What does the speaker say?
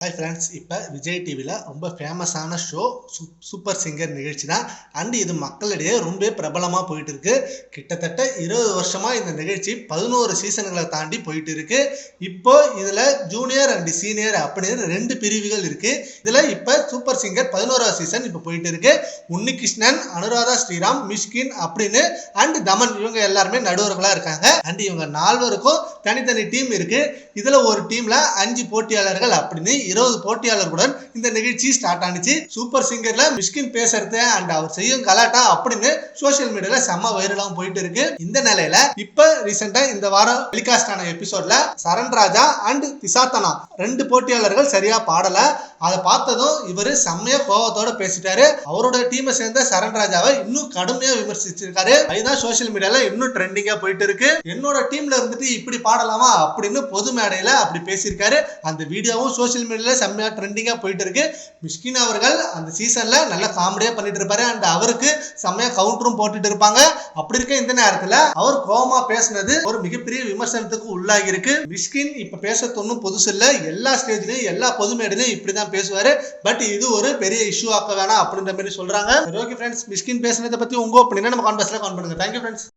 Hi friends, இப்போ விஜய் டிவியில் ரொம்ப ஃபேமஸான ஷோ சூப்பர் சிங்கர் நிகழ்ச்சி தான். அண்ட் இது மக்களிடையே ரொம்ப பிரபலமாக போயிட்டு இருக்கு. கிட்டத்தட்ட 20 வருஷமாக இந்த நிகழ்ச்சி 11 சீசன்களை தாண்டி போயிட்டு இருக்கு. இப்போ இதில் ஜூனியர் அண்ட் சீனியர் அப்படின்னு 2 பிரிவுகள் இருக்கு. இதில் இப்போ சூப்பர் சிங்கர் 11வது சீசன் இப்போ போயிட்டு இருக்கு. உன்னிகிருஷ்ணன், அனுராதா ஸ்ரீராம், மிஷ்கின் அப்படின்னு அண்ட் தமன் இவங்க எல்லாருமே நடுவர்களாக இருக்காங்க. அண்ட் இவங்க 4 தனித்தனி டீம் இருக்கு. இதில் ஒரு டீம்ல 5 போட்டியாளர்கள் அப்படின்னு 20 போட்டியாளர்களுடன் இந்த நிகழ்ச்சி ஸ்டார்ட் ஆனிச்சு. சூப்பர் சிங்கர்ல மிஷ்கின் பேசுறது அண்ட் அவர் செய்யும் கலாட்டா அப்படின்னு சோசியல் மீடியால செம்ம வைரலாகவும் போயிட்டு இருக்கு. இந்த நிலையில இப்ப ரீசெண்டா இந்த வாரம் டெலிகாஸ்ட் ஆன எபிசோட்ல சரண் ராஜா அண்ட் திசாத்தனா 2 போட்டியாளர்கள் சரியா பாடல. அதை பார்த்ததும் இவரு செம்மையா கோபத்தோட பேசிட்டாரு. அவரோட டீமை சேர்ந்த சரண் ராஜாவை இன்னும் கடுமையா விமர்சிச்சிருக்காரு. அதுதான் சோசியல் மீடியால இன்னும் ட்ரெண்டிங்கா போயிட்டு இருக்கு. என்னோட டீம்ல இருந்துட்டு இப்படி பாடலாமா அப்படின்னு பொது மேடையில அப்படி பேசியிருக்காரு. அந்த வீடியோவும் சோசியல் மீடியால செம்மையா ட்ரெண்டிங்கா போயிட்டு இருக்கு. மிஷ்கின் அவர்கள் அந்த சீசன்ல நல்ல காமெடியா பண்ணிட்டு இருப்பாரு அண்ட் அவருக்கு செம்மையா கவுண்டரும் போட்டுட்டு இருப்பாங்க. அப்படி இருக்க இந்த நேரத்துல அவர் கோபமா பேசினது ஒரு மிகப்பெரிய விமர்சனத்துக்கு உள்ளாகி இருக்கு. மிஷ்கின் இப்ப பேசுறது ஒன்றும் புதுசு இல்ல. எல்லா ஸ்டேஜ்லயும் எல்லா பொது மேடையிலும் இப்படிதான் பேசுவாரு. பட் இது ஒரு பெரிய இஷ்யூ ஆக்க வேணாம் அப்படின்ற மாதிரி சொல்றாங்க. ஓகே ஃப்ரெண்ட்ஸ், மிஷ்கின் பேசுனதை பத்தி உங்க ஒப்பீனியனை நம்ம கான்வர்ஸ்ல கமெண்ட் பண்ணுங்க. Thank you friends.